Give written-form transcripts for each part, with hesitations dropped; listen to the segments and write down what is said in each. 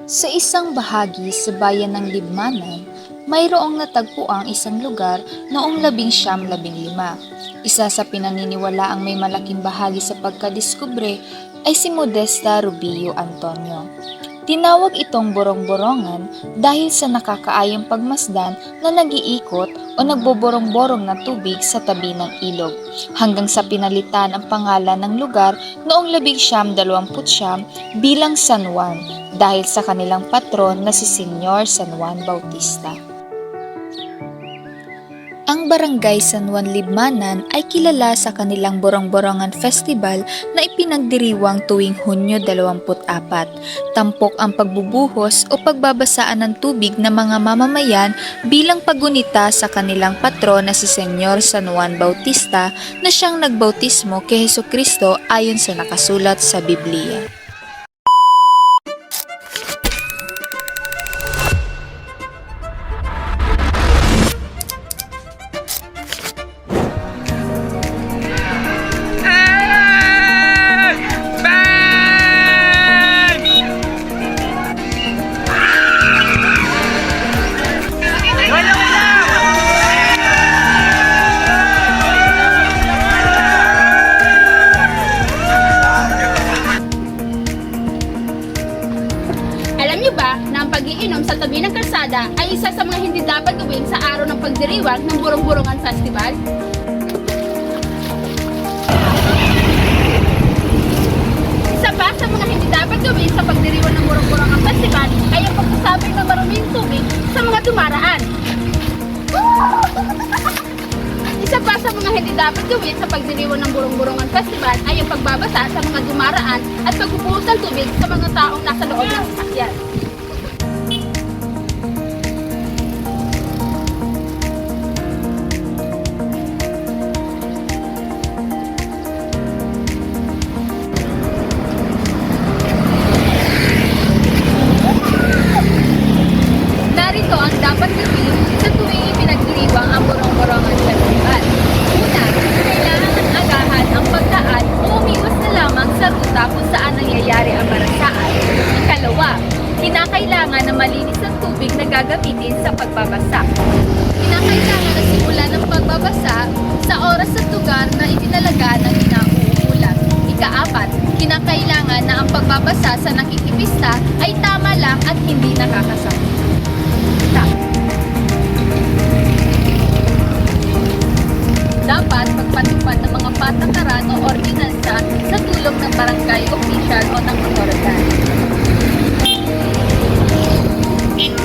Sa isang bahagi sa bayan ng Libmanan, mayroong natagpuang isang lugar noong 1915. Isa sa pinaniniwalaang may malaking bahagi sa pagkadiskubre ay si Modesta Rubio Antonio. Tinawag itong borong-borongan dahil sa nakakaayang pagmasdan na nag-iikot o nagboborong-borong na tubig sa tabi ng ilog, hanggang sa pinalitan ang pangalan ng lugar noong 1929 bilang San Juan dahil sa kanilang patron na si Senyor San Juan Bautista. Ang Barangay San Juan Libmanan ay kilala sa kanilang Borong-Borongan Festival na ipinagdiriwang tuwing Hunyo 24. Tampok ang pagbubuhos o pagbabasaan ng tubig ng mga mamamayan bilang paggunita sa kanilang patron na si Senyor San Juan Bautista na siyang nagbautismo kay Hesukristo ayon sa nakasulat sa Biblia. Alam niyo ba na ang pag-iinom sa tabi ng kalsada ay isa sa mga hindi dapat gawin sa araw ng pagdiriwang ng Borong-Borongan Festival? Isa pa sa mga hindi dapat gawin sa pagdiriwang ng Borong-Borongan Festival ay ang pagsasabay ng maruming tubig sa mga dumaraan. Isa pa sa mga hindi dapat gawin sa pagdiriwang ng Borong-Borongan Festival ay ang pagbabasa sa mga dumaraan at pagbubuhos ng tubig sa mga taong nasa loob ng sasakyan. Narito ang dapat gawin sa tuwing ipinagdiriwang ang Borong-Borongan Festival. Una, kailangan agahan ang pagdaan o umiwas na lamang sa ruta kung saan nangyayari ang marasaan. Ikalawa, kinakailangan na malinis ang tubig na gagamitin sa pagbabasa. Kinakailangan na simulan ang pagbabasa sa oras at lugar na itinalaga ng inauulat. Ikaapat, kinakailangan na ang pagbabasa sa nakikipista ay tama lang at hindi nakakasakit. Dapat magpatupad ng mga patakaran o ordinansa sa tulong ng barangay official o ng otoridad.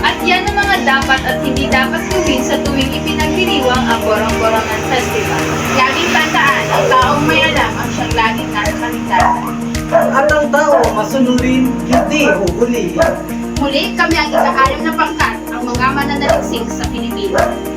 At yan ang mga dapat at hindi dapat gawin sa tuwing ipinagdiriwang ang Borong-Borongan Festival. Laging tandaan, ang taong may alam ang siyang laging nasa kaligtasan. At ang tao masunurin, hindi huhulihin. Muli, kami ang ika-6 na pangkat, ang mga mananaliksik sa Pilipinas.